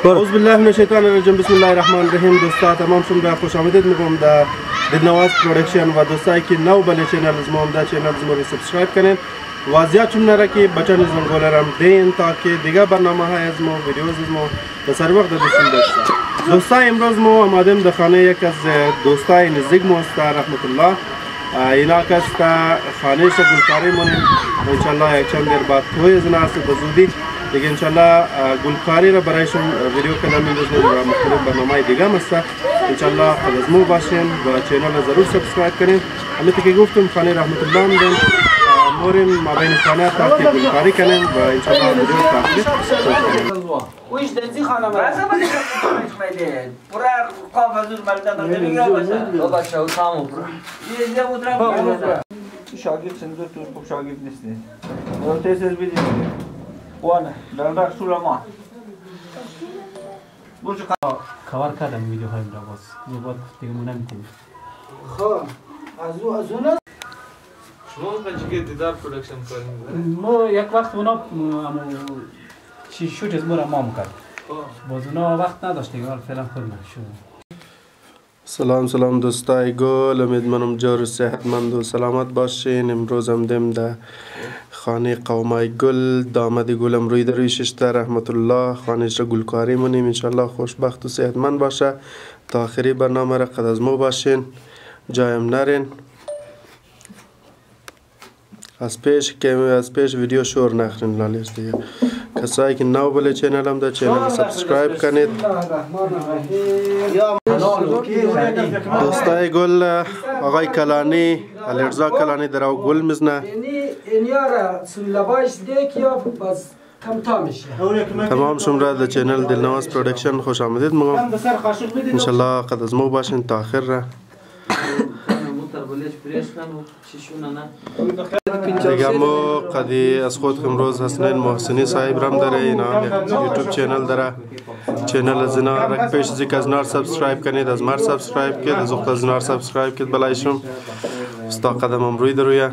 اعوذ بالله من الشیطان الرجیم. بسم الله الرحمن الرحیم. دوستا تمام شما خوش آمدید میگم در دلنواز پرودکشن و دوستایی که نو بله چینل از ما در چینل از ما رو سابسکرایب کنین و زیاد چون نره که بچن زنگوله رم دین تا که دیگه برنامه های از ما ویدیوز از ما به سر وقت دستین داشته. دوستا امروز ما آمدیم در خانه یک از دوستای نزدیک ما است رحمت الله. اینا که است خانه ش گلکاری مونیم ان شاء الله یک چند دیر بعد توی از ناس به زودی دیگه ان شاء الله گلکاری را برایشون ویدیو کنم می‌دونیم و مختلف برنامه‌های دیگه هم است. ان شاء الله از ما باشین و چینل را ضرور سابسکرایب کنین. همونطور که گفتم خانه رحمت الله میدیم موریم ما بین خانه تا که گلکاری کنیم و ان شاء الله ویدیو تاخیر کنیم. ویش دنزی خانه راست باید میده پورا قافزور بلده میگه باشه او تمام یه مدرم شاگرد سندور تو خوب شاگرد نیست نه تست از بیدی وانه در سولمان برج کار کردم ویدیو های را باز یه بار دیگه مونم کنیم. خب از اون شما قنچه دیدار پرودکشن کنیم ما یک وقت اونا چی شوت از ما ما میکرد باز اونا وقت نداشت دیگه فعلا خود نشد. سلام دوستای گل، امیدوارم جور و صحتمند و سلامت باشین. امروز هم دیم در خانه قومای گل داماد گلم روی درویشش رحمت الله خانهش را گلکاری مونیم ان شاء الله خوشبخت و صحتمند باشه. تا آخری برنامه را قد از ما باشین جایم نرین. از پیش ویدیو شور نخرین لالیش دیگه. کسایی که نو بله چینل هم در چینل سابسکرایب کنید. دوستای گل آقای کلانی علیرضا کلانی در او گل میزنه. تمام شما در چینل دلنواز پرودکشن خوش آمدید میگم. انشالله قد از ما باشین تا آخر را. دیگه ما قدی از خود امروز حسنین محسنی صاحب رم داره اینا هم یوتیوب چینل داره. چینل از اینا رک پیش زیک از نار سابسکرایب کنید از مر سابسکرایب کنید از اخت از نار سابسکرایب کنید بلایشم استا قدم هم روی درویه.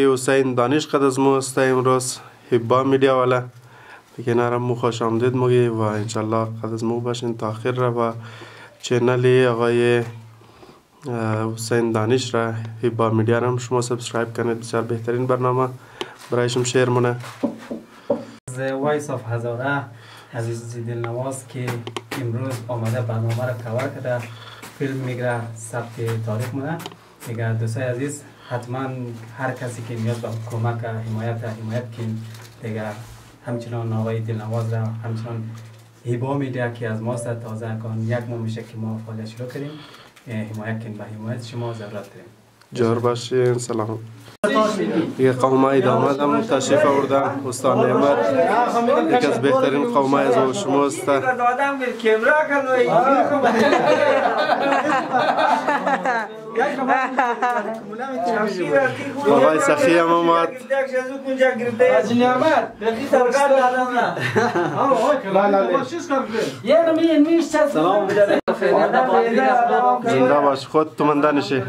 حسین دانش قد از ما است امروز حبا میدیا والا دیگه نرم مو خوش آمدید مگی و انشالله قد از ما باشین تا آخر را و چینل آقای حسین دانش را حبا میدیا را شما سابسکرایب کنید. بسیار بهترین برنامه برایشم شیر مونه. از وایس آف هزاره عزیز دلنواز که امروز آمده برنامه را کاور کرده فیلم میگره ثبت تاریخ مونه. دیگه دوستای عزیز حتما هر کسی که نیاز به کمک حمایت کن دیگه همچنان آقای دلنواز را همچنان هبا میده که از ماست تازه کن یک ماه میشه که ما فعالیت شروع کردیم. حمایت کن به حمایت شما ضرورت داریم. جار باشین. سلام. دیگه قومای داماد هم تشریف آوردن. استاد نعمت یکی از بهترین قومای از شما است. آقای سخی هم آمد. زنده باش خود تو من دانشه.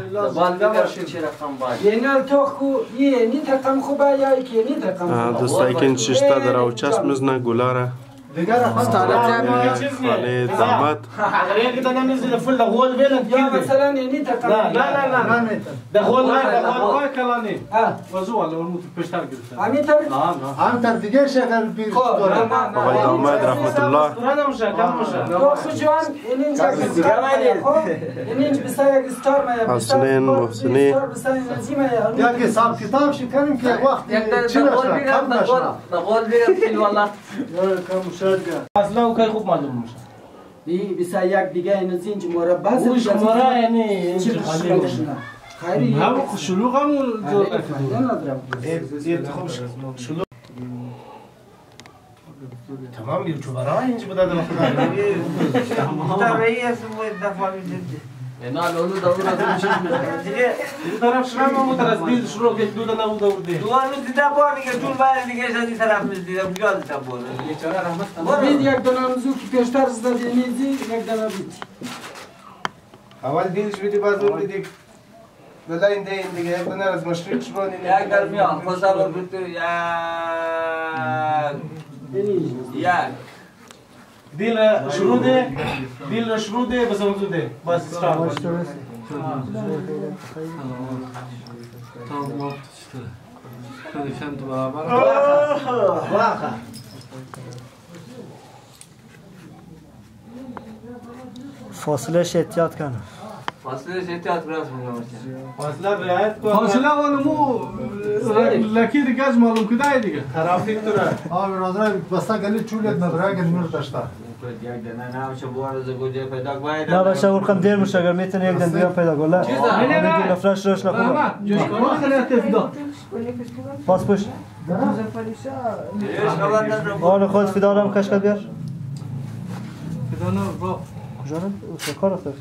دوستایی که این ششتا در او چسب میزنه گلاره خانه داماد. آقای داماد رحمت الله. حسنین محسنی اصلا اوکی خوب معلوم میشه. بیسا یک دیگه اینو زینج مربع است. اوش مرا یعنی خیلی. هم شلوغ هم جور شلوغ. تمام یوتیوبرها اینج بوده در خدا. تراییس بود دفعه می‌دید. نه لولو داور از دیگه طرف شما مو طرف دید شروع که دو دنا بود ورده دو روز دیده با دیگه طول باید دیگه از طرف می‌دیدم یاد تا بود. بیچاره رحمت بود یک دنا موضوع که پیشتر زده می‌دی یک دنا بود. اول دیدش بیدی باز دیدی ولی این دیگه یک دنا از مشرق شروع یک در میان خوشا بود یا یک دل شروع ده دل شروع ده بس اون ده بس استارت فاصلهش احتیاط کن. فاصله احتیاط براس میکنم. فاصله رعایت کن. فاصله والمو لکی دیگه از معلوم کده دیگه. ترافیک تو را. برادر بسته گلی چولیت نداره که نور داشته. یک دنه نمیشه بوارد گوجه پیدا باید. نه باشه ورقم دیر میشه اگر میتونی یک دن دیگه پیدا کن. نه. دیگه نفرش روش نکن. پاس پوش. آن خود فدارم کشک بیار. فدانه برو. کجا رو؟ سرکار رفته.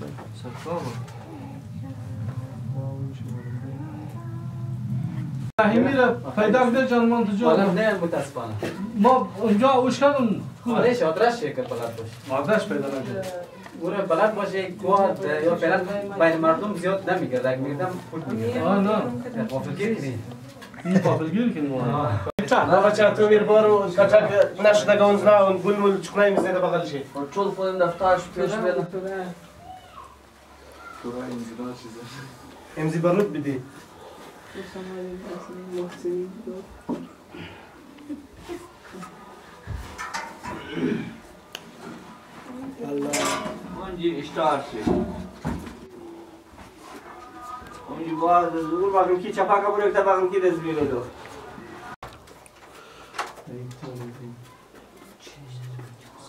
همین را پیدا کرده جانمان تو جا. حالا نه متاسفانه. ما اونجا اوش کردم. آرش آدرس شکر بلد باش. آدرس پیدا نکرد. او را بلد باشه گوه یا فعلا بین مردم زیاد نمیگرد. اگه میگردم فوت میگرد. نه. غافلگیر کنی. این قابلگیر کنیم. نه بچه تو بیر بارو کچک نشده گونز نه اون گل مول چکنه میزنه بغلشه. چول خودم دفترش پیش بیارم. امزی برود بدی. اونجی اشتار شد. اونجی باز زور باقیم کی چپا کبره تا باقیم کی دست بیرو دو.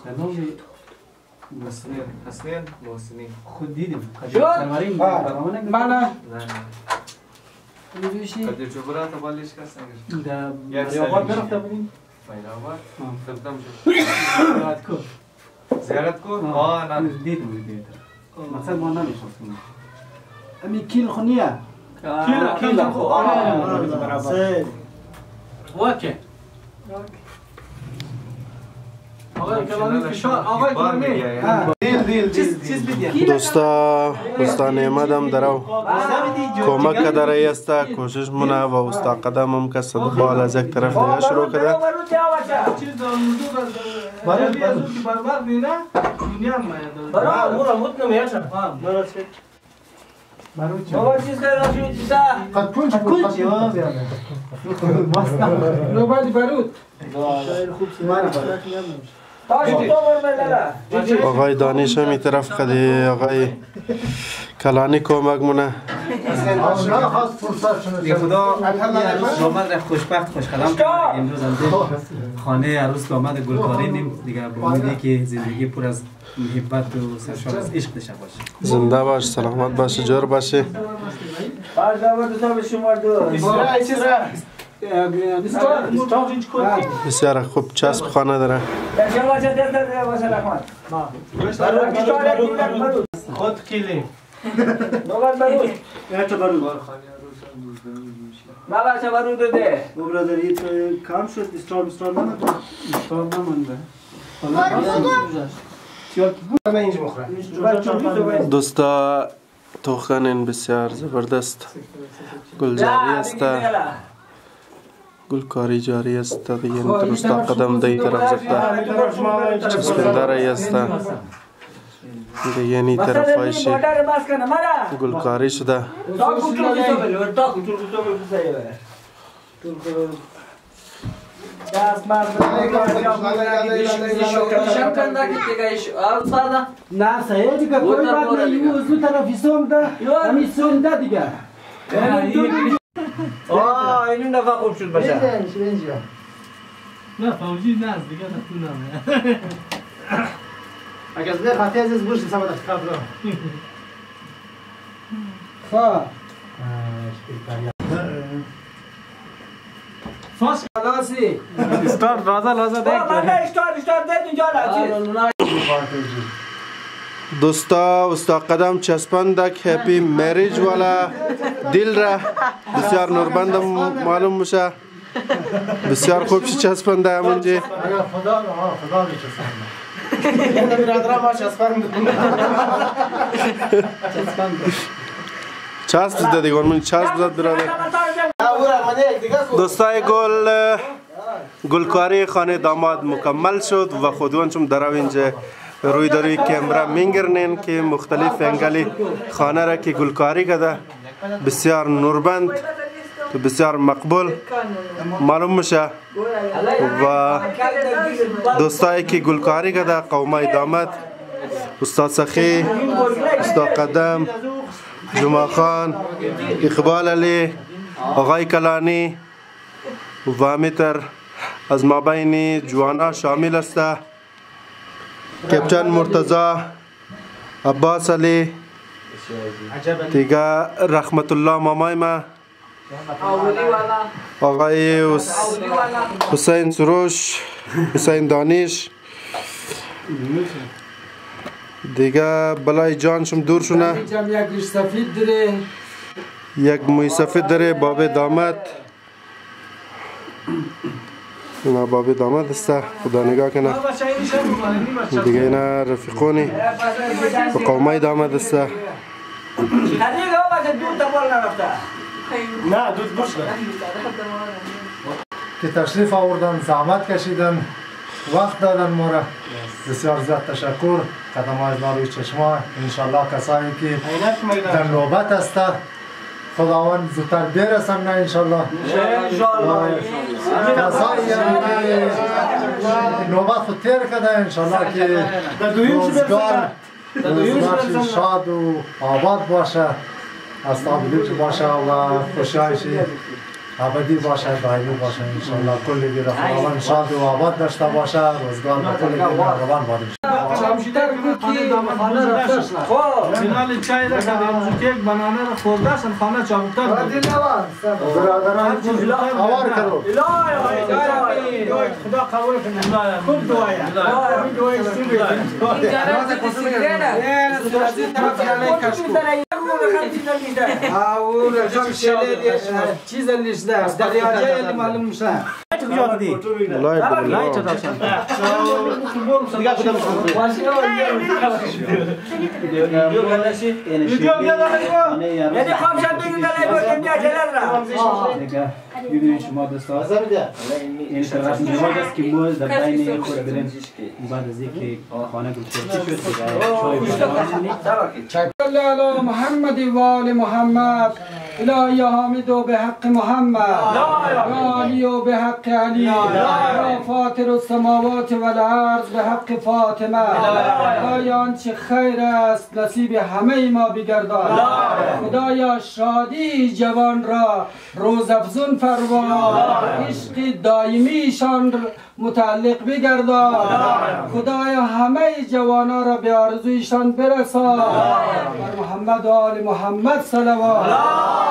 سلام حسنین محسنی خود دیدیم شد؟ بله. قدر جبرات بالش کسان در یابان برفته بودیم. فیروار خدمت شد زیارت کو. زیارت کو نه دیدیم مثلا ما نمیشستیم امی کیل خونیه. کیل خو. اوکی. آقای کلامی فشار آقای کلامی. چیز بدید. دوستا نعمت هم درو کمک کدره است کوشش منه و استا قدم هم که صد بال از یک طرف دیگه شروع کرده چیز برو برابر دینا دنیا ما برو مت نمیشه. بابا چیز خیلی شد چیزا. قد کنچ یا بیاره. نوبادی برود. تاش تو بر آقای دانش هم این طرف خده آقای کلانی کمک منه خدا آمد خوشبخت خوشقدم امروز هم خانه عروس آمد گلکاری نیم دیگه با امیدی که زندگی پر از محبت و سرشار از عشق داشته باشه. زنده باش، سلامت باشه، جور باشه. باز دعوت تو شما دو. بسیار خوب چسب خانه داره. خود کیلی. نوبت برود. چه برود؟ بابا چه برود ده. برادر این کم شد استار نمونده. استار نمونده. دوستا توخنین بسیار زبردست گلجاری است، گلکاری جاری است. دیگه درستا قدم دی طرف زفته چسبندره است. دیگه نی طرف هایش گلکاری شده. دست مرد نه سایه دیگه کوئی بات نہیں وہ اس طرف اسم ده ہمیں سن ده دیگه اینو دفعه خوب شد باشه نه فوجی نه دیگه نتونم اگر زیر خطی عزیز بوش سمت اختاب رو خواه فاس خلاصی استار رازا دیکھ اشتار ده اینجا دوستا استا قدم چسبندک هپی مریج والا دل را بسیار نوربندم معلوم میشه. بسیار خوب چسبنده همونجا خدا میچسبنده برادرم ما چسبند چسب زده دیگه من چسب زد برادر. دوستای گل گلکاری خانه داماد مکمل شد و خودوان شما در اینجا روی داری کامرا میگرنین که مختلف انگلی خانه را که گلکاری کرده بسیار نوربند و بسیار مقبول معلوم میشه و دوستایی که گلکاری کرده قومای داماد استاد سخی، استاد قدم، جمعه خان، اقبال علی، آقای کلانی و همیتر از مابین جوانا شامل است کپتن مرتضی، عباس علی دیگه رحمت الله مامای ما، آقای حسین سروش، حسین دانش دیگه بلای جانشم دور شونه یک موی سفید داره باب داماد اینا باب داماد است خدا نگاه کنه دیگه اینا رفیقونی و قومای داماد است که تشریف آوردن زحمت کشیدن وقت دادن ما را بسیار زیاد تشکر قدم از ناروی چشما انشالله کسایی که در نوبت است خداوند زودتر برسن نه انشالله کسایی هم که نوبت خود تیر کده انشالله که روزگار شاد و آباد باشه استابیلیتی باشه و خوشایشی ابدی باشه دائمی باشه انشالله کلی دیگه خداوند شاد و آباد داشته باشه روزگار به کلی دیگه مهربان باشه چمشیدر بود که خانه رفته شد فینال چای را که امروز یک بنانه را خورده شد خانه چابکتر بود برادران آوار کرو خدا قبول کنه خوب دعایه دعای سوبه او رجب شلیل چیز لیشده دریاجه معلوم میشه می‌بینید شما دوستان این طرف نماز است که ما در بین خود بریم بعد از اینکه خانه گلکاری شد صلی علی محمد و آل محمد الهی حامد به حق محمد علی و به حق علی یا فاطر السماوات و الارض به حق فاطمه خدایا آنچه خیر است نصیب همه ما بگردان خدایا شادی جوان را روزافزون فرما عشق دائمیشان متعلق بگردان خدایا همه جوانا را به آرزویشان برسان بر محمد و آل محمد صلوات